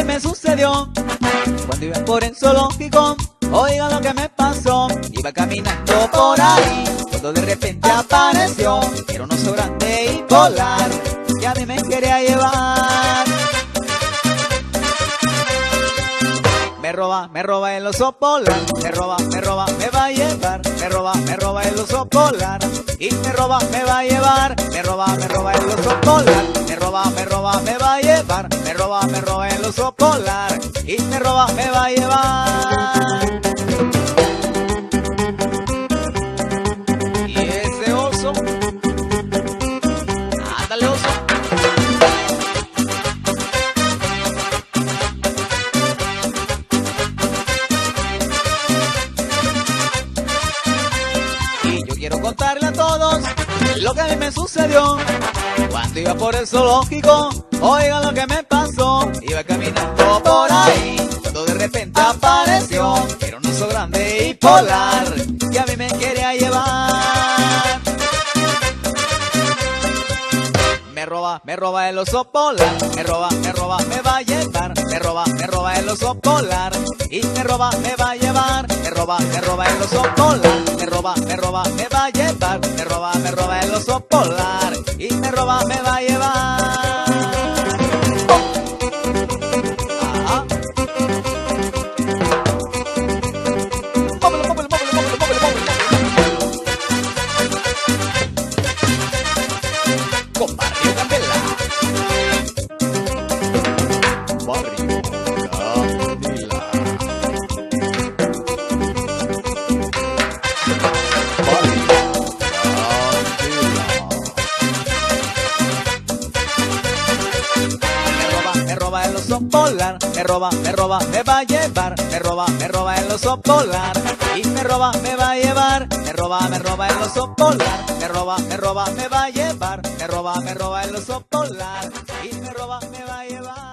me sucedió cuando iba por el zoológico. Oiga lo que me pasó, iba caminando por ahí, cuando de repente apareció, era un oso grande y polar, que a mí me quería llevar. Me roba el oso polar, me roba, me va a llevar, me roba el oso polar, y me va a llevar, me roba el oso polar, me roba, me va a llevar, me roba el oso polar, y me va a llevar. Y ese oso, ándale oso. Quiero contarle a todos lo que a mí me sucedió cuando iba por el zoológico. Oiga lo que me pasó, iba caminando por ahí, cuando de repente apareció, era un oso grande y polar, que a mí me quería llevar. Me roba el oso polar, me roba, me va a llevar, me roba el oso polar, y me va a llevar, me roba el oso polar, me roba, me va a llevar, me roba el oso polar, y me va a llevar. Ajá. Móvelo. Con Barrio Candela. Barrio Candela. Me roba el oso polar, me roba, me va a llevar, me roba el oso polar, y me va a llevar, me roba el oso polar, me roba, me va a llevar, me roba el oso polar, y me va a llevar.